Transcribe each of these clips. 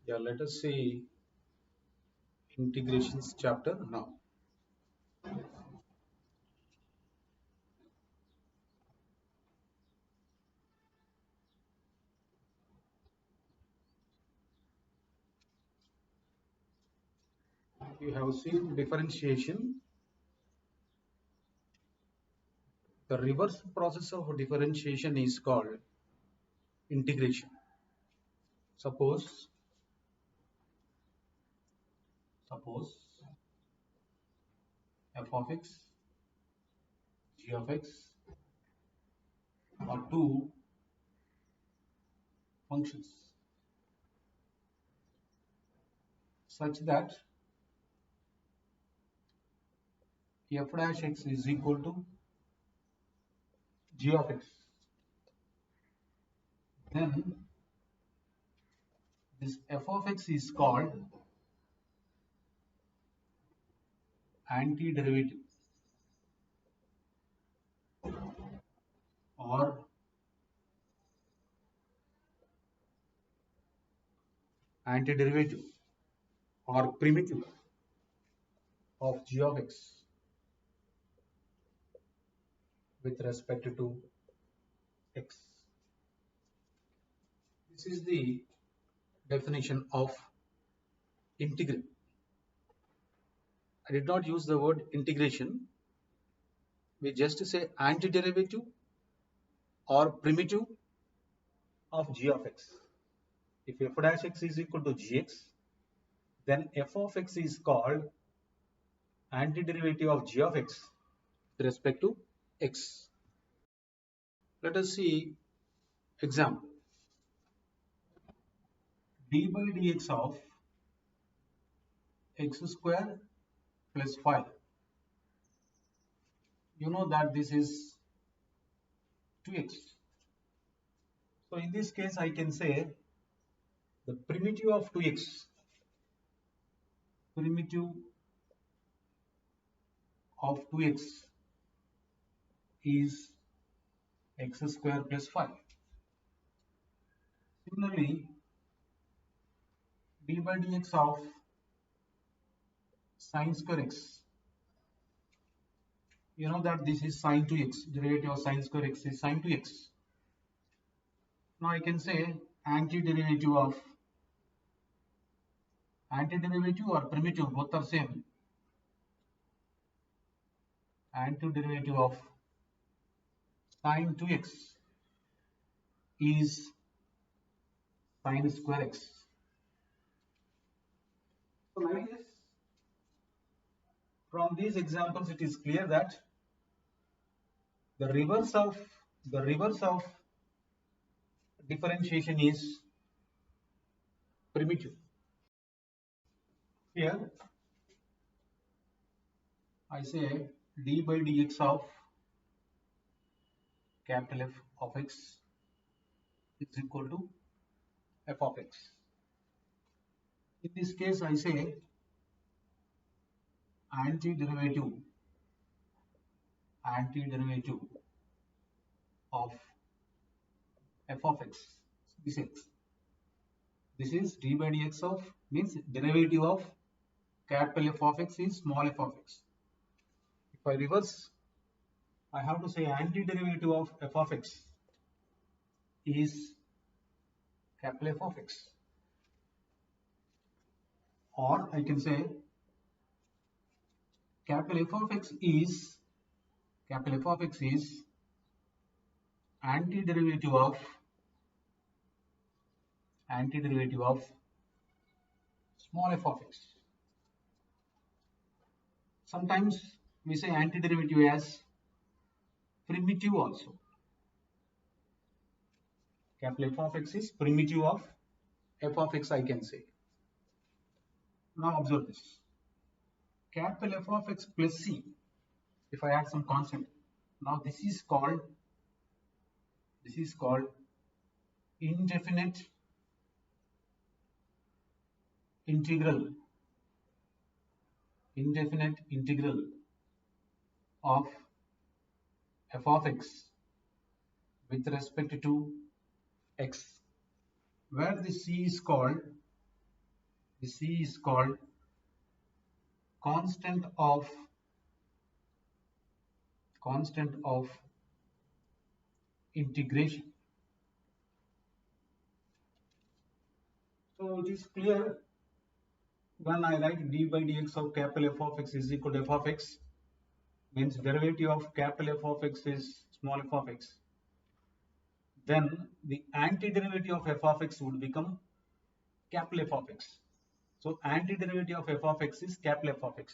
Yeah, let us see integrations chapter now. You have seen differentiation. The reverse process of differentiation is called integration. Suppose f of x, g of x are two functions such that f dash x is equal to g of x. Then this f of x is called antiderivative or antiderivative or primitive of g of x with respect to x. This is the definition of integral. I did not use the word integration. We just say antiderivative or primitive of g of x. If f dash x is equal to gx, then f of x is called antiderivative of g of x with respect to x. Let us see example. D by dx of x square plus 5. You know that this is 2x. So in this case, I can say the primitive of 2x, primitive of 2x is x square plus 5. Similarly, d by dx of sine square x, you know that this is sine 2x, derivative of sine square x is sine 2x. Now I can say antiderivative or primitive, both are same. Antiderivative of sine 2x is sine square x. So like this, from these examples, it is clear that the reverse of differentiation is primitive. Here I say d by dx of capital F of x is equal to f of x. In this case, I say antiderivative of f of x. This is d by dx of means derivative of capital F of x is small f of x. If I reverse, I have to say antiderivative of f of x is capital F of x, or I can say capital F of x is antiderivative of small f of x. Sometimes we say antiderivative as primitive also. Capital F of x is primitive of f of x, I can say. Now observe this. Capital F of x plus c, if I add some constant, now this is called indefinite integral of f of x with respect to x, where the c is called The C is called constant of integration. So it is clear when I write d by dx of capital F of x is equal to f of x, means derivative of capital F of x is small f of x, then the antiderivative of f of x would become capital F of x. So antiderivative of f of x is capital F of x,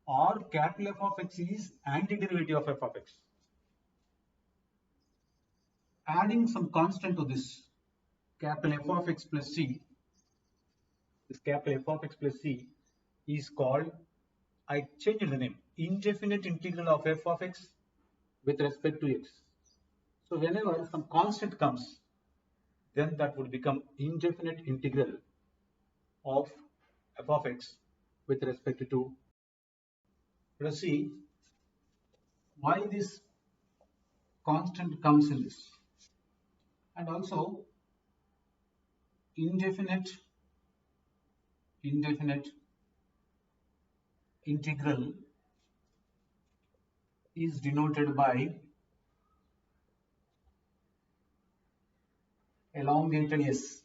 or capital F of x is antiderivative of f of x. Adding some constant to this capital F of x plus c, this capital F of x plus c is called, I changed the name, indefinite integral of f of x with respect to x. So whenever some constant comes, then that would become indefinite integral of f of x with respect to. Let us see why this constant comes in this. And also indefinite integral is denoted by elongated s.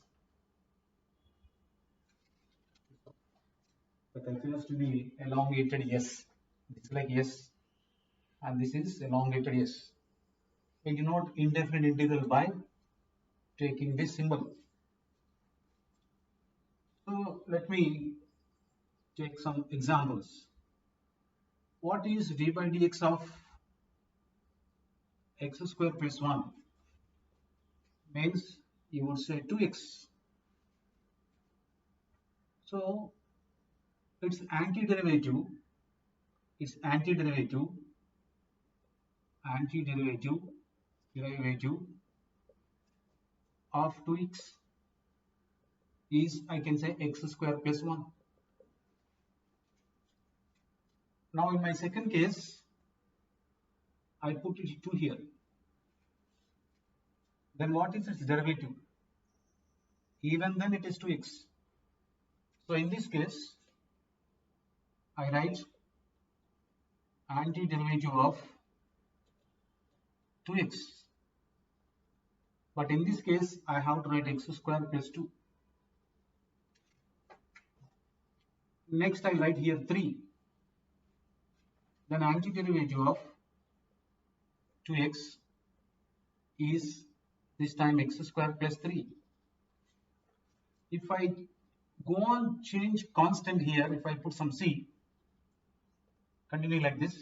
That appears to be elongated s. It's like s, and this is elongated s. We denote indefinite integral by taking this symbol. So let me take some examples. What is d by dx of x square plus 1? Means you would say 2x. So its antiderivative derivative of 2x is, I can say, x square plus 1. Now in my second case, I put it 2 here. Then what is its derivative? Even then it is 2x. So in this case, I write antiderivative of 2x. But in this case, I have to write x square plus 2. Next, I write here 3. Then antiderivative of 2x is this time x square plus 3. If I go on change constant here, if I put some c, continue like this,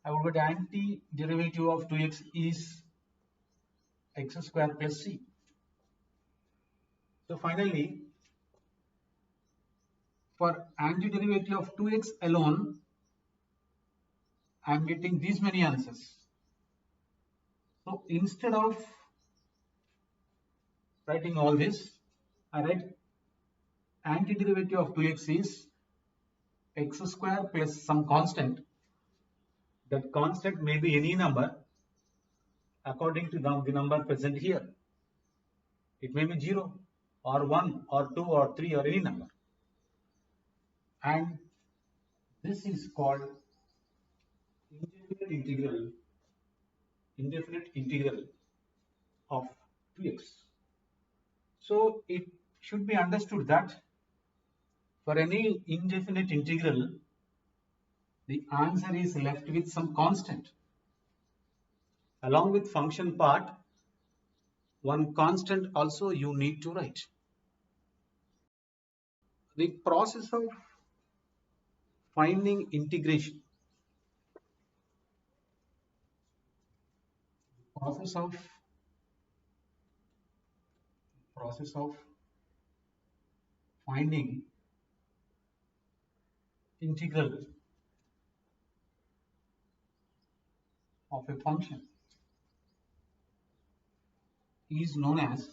I will get antiderivative of 2x is x square plus c. So finally, for antiderivative of 2x alone, I am getting these many answers. So instead of writing all this, I write antiderivative of 2x is x square plus some constant. That constant may be any number according to the number present here. It may be 0 or 1 or 2 or 3 or any number. And this is called indefinite integral of 2x. So it should be understood that for any indefinite integral, the answer is left with some constant. Along with function part, one constant also you need to write. The process of finding integration, process of finding integral of a function is known as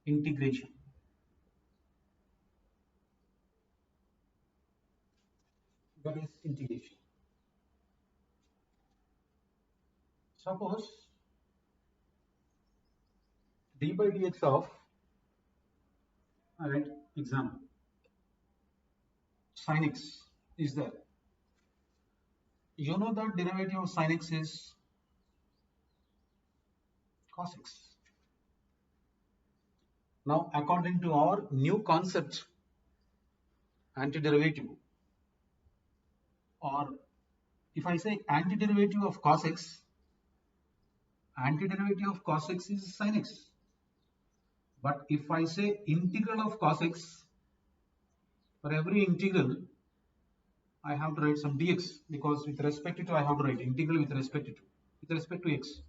integration. What is integration? Suppose d by dx of, alright, example, sin x is there. You know that derivative of sin x is cos x. Now, according to our new concept, antiderivative, or if I say antiderivative of cos x, antiderivative of cos x is sin x. But if I say integral of cos x, for every integral, I have to write some dx, because with respect to I have to write integral with respect to x.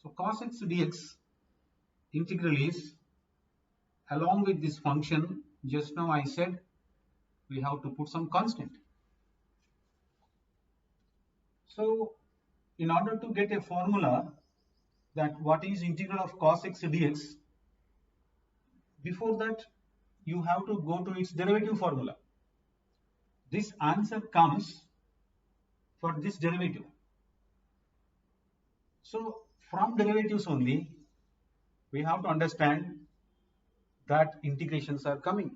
So cos x dx integral is, along with this function, just now I said we have to put some constant. So in order to get a formula that what is integral of cos x dx, before that you have to go to its derivative formula. This answer comes for this derivative. So from derivatives only we have to understand that integrations are coming.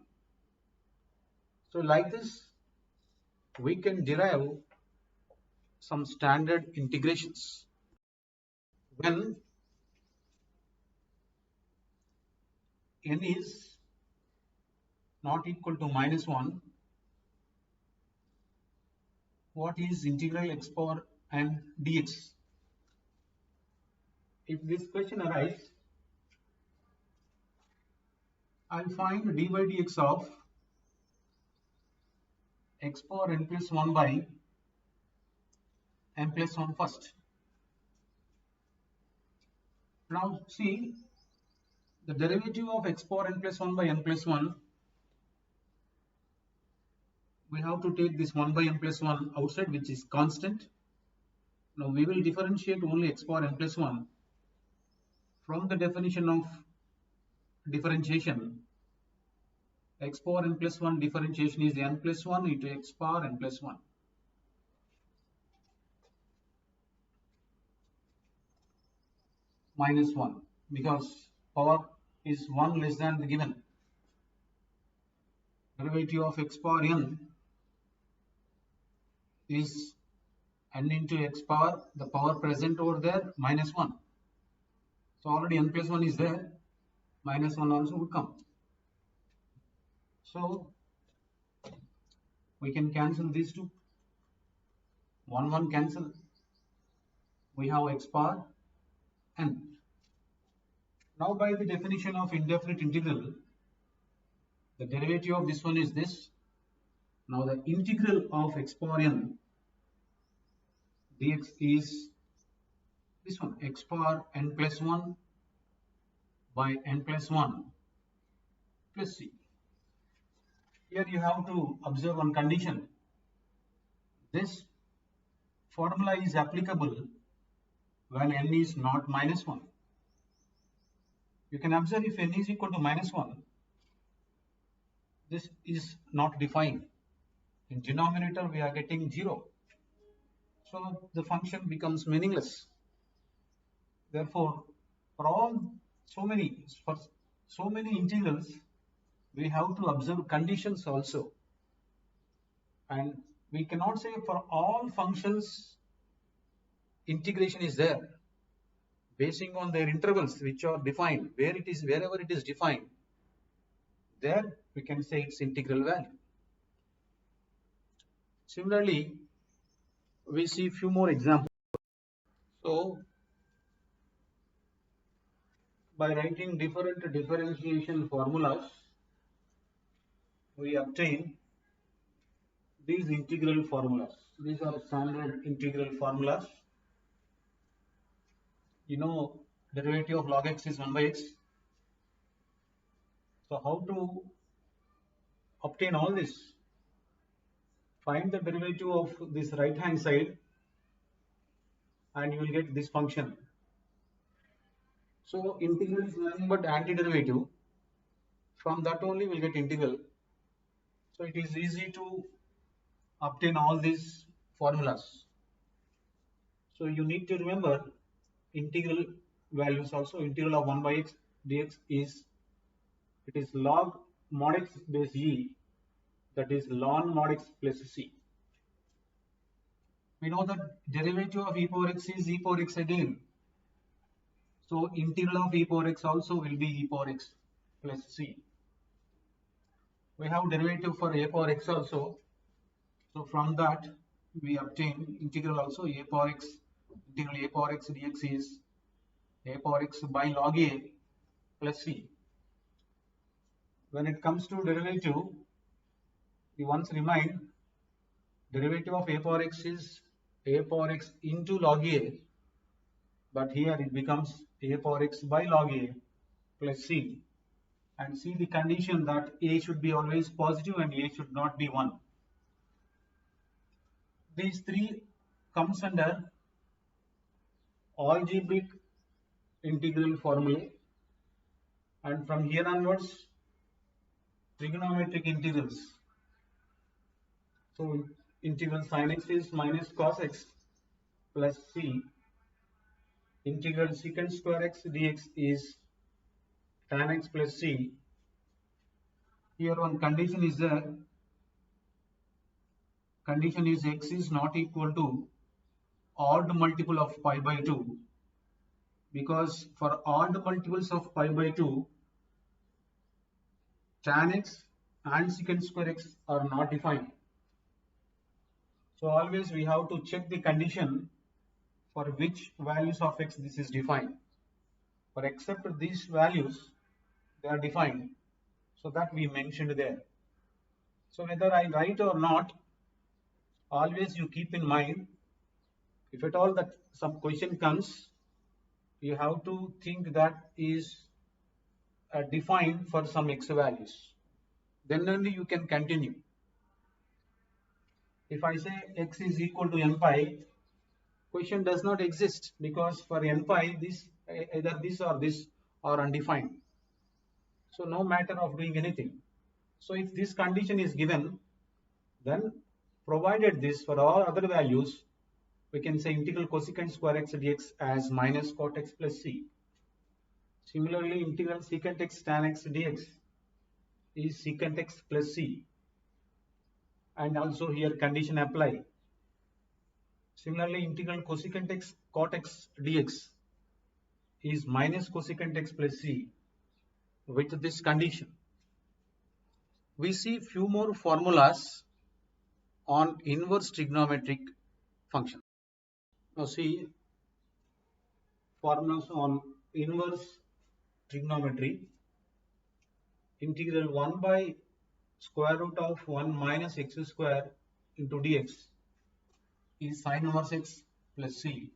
So like this we can derive some standard integrations. When n is not equal to -1, what is integral x power n dx? If this question arises, I'll find d by dx of x power n plus 1 by n plus 1 first. Now see, the derivative of x power n plus 1 by n plus 1, we have to take this 1 by n plus 1 outside, which is constant. Now we will differentiate only x power n plus 1 from the definition of differentiation. X power n plus 1 differentiation is n plus 1 into x power n plus 1. Minus 1, because power is 1 less than the given. Derivative of x power n is n into x power, the power present over there, minus 1. So already n plus 1 is there, minus 1 also would come. So we can cancel these two. 1 cancel. We have x power n. Now by the definition of indefinite integral, the derivative of this one is this. Now the integral of x power n dx is this one, x power n plus 1 by n plus 1 plus c. Here you have to observe one condition. This formula is applicable when n is not minus 1. You can observe if n is equal to minus 1, this is not defined. In denominator we are getting 0. So the function becomes meaningless. Therefore, for so many integrals, we have to observe conditions also. And we cannot say for all functions integration is there. Basing on their intervals which are defined, wherever it is defined, there we can say its integral value. Similarly, we see few more examples. So by writing different differentiation formulas, we obtain these integral formulas. These are standard integral formulas. You know, derivative of log x is 1 by x. So how to obtain all this? Find the derivative of this right hand side and you will get this function. So integral is nothing but antiderivative. From that only we will get integral. So it is easy to obtain all these formulas. So you need to remember integral values also. Integral of 1 by x dx is, it is log mod x base e, that is ln mod x plus c. We know that derivative of e power x is e power x again. So integral of e power x also will be e power x plus c. We have derivative for a power x also. So from that we obtain integral also a power x, integral a power x dx is a power x by log a plus c. When it comes to derivative, we once remind derivative of a power x is a power x into log a, but here it becomes a power x by log a plus c. And see the condition that a should be always positive and a should not be 1. These three comes under algebraic integral formulae, and from here onwards trigonometric integrals. So integral sin x is minus cos x plus c. Integral secant square x dx is tan x plus c. Here one condition is there. Condition is x is not equal to odd multiple of pi by 2, because for odd multiples of pi by 2, tan x and secant square x are not defined. So always we have to check the condition for which values of x this is defined. For except these values, they are defined. So that we mentioned there. So whether I write or not, always you keep in mind, if at all that some question comes, you have to think that is defined for some x values. Then only you can continue. If I say x is equal to n pi, question does not exist, because for n pi this either this or this are undefined. So no matter of doing anything. So if this condition is given, then provided this for all other values, we can say integral cosecant square x dx as minus cot x plus c. Similarly, integral secant x tan x dx is secant x plus c. And also here condition apply. Similarly, integral cosecant x cot x dx is minus cosecant x plus c with this condition. We see few more formulas on inverse trigonometric function. Now see formulas on inverse trigonometry. Integral 1 by square root of 1 minus x square into dx is sin inverse x plus c,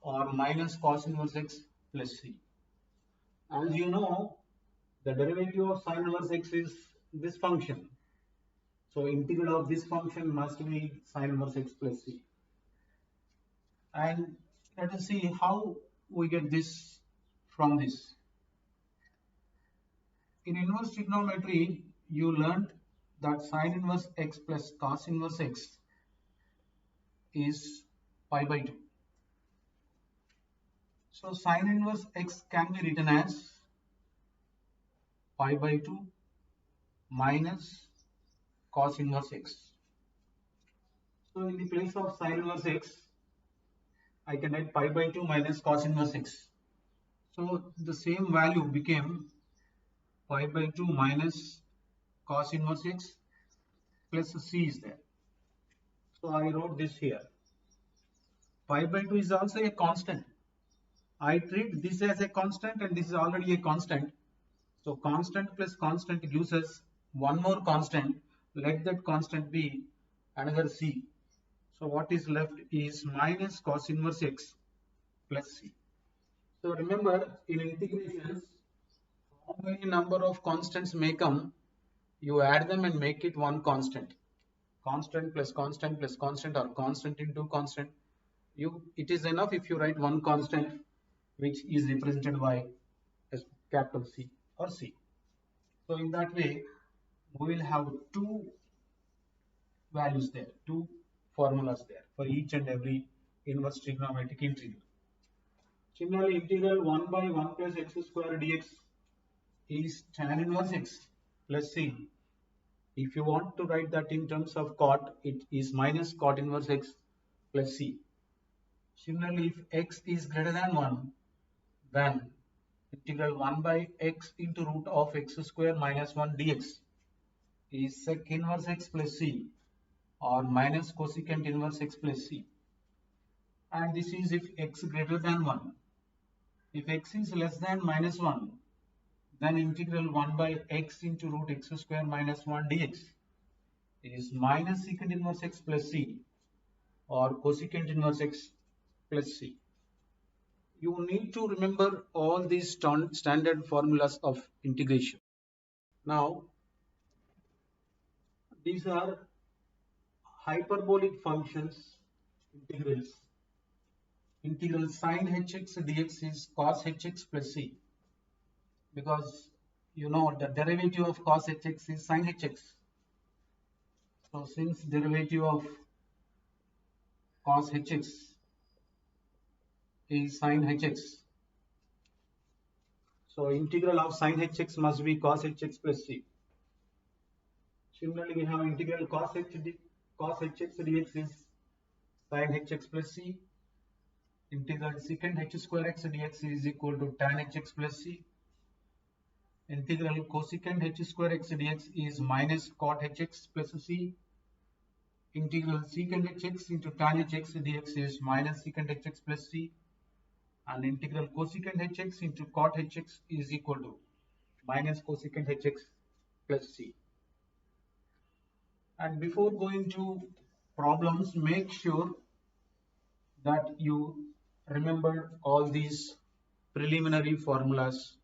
or minus cos inverse x plus c. As you know, the derivative of sin inverse x is this function. So integral of this function must be sin inverse x plus c. And let us see how we get this from this. In inverse trigonometry, you learned that sin inverse x plus cos inverse x is pi by 2. So sin inverse x can be written as pi by 2 minus cos inverse x. So in the place of sin inverse x, I can write pi by 2 minus cos inverse x. So the same value became pi by 2 minus cos inverse x plus c is there. So I wrote this here. Pi by 2 is also a constant. I treat this as a constant and this is already a constant. So constant plus constant gives us one more constant. Let that constant be another c. So what is left is minus cos inverse x plus c. So remember, in integrations, how many number of constants may come, you add them and make it one constant. Constant plus constant plus constant, or constant into constant. It is enough if you write one constant which is represented by a capital C or C. So in that way, we will have two values there, two formulas there for each and every inverse trigonometric integral. Similarly, integral 1 by 1 plus x square dx is tan inverse x plus c. If you want to write that in terms of cot, it is minus cot inverse x plus c. Similarly, if x is greater than 1, then integral 1 by x into root of x square minus 1 dx is sec inverse x plus c or minus cosecant inverse x plus c. And this is if x greater than 1. If x is less than minus 1, then integral 1 by x into root x square minus 1 dx is minus secant inverse x plus c or cosecant inverse x plus c. You need to remember all these standard formulas of integration. Now, these are hyperbolic functions integrals. Integral sin hx dx is cos hx plus c, because you know the derivative of cos hx is sin hx. So since derivative of cos hx is sin hx, so integral of sin hx must be cos hx plus c. Similarly, we have integral cos hx dx is sin hx plus c. Integral secant h square x dx is equal to tan hx plus c. Integral cosecant h square x dx is minus cot hx plus c. Integral secant hx into tan hx dx is minus secant hx plus c. And integral cosecant hx into cot hx is equal to minus cosecant hx plus c. And before going to problems, make sure that you remember all these preliminary formulas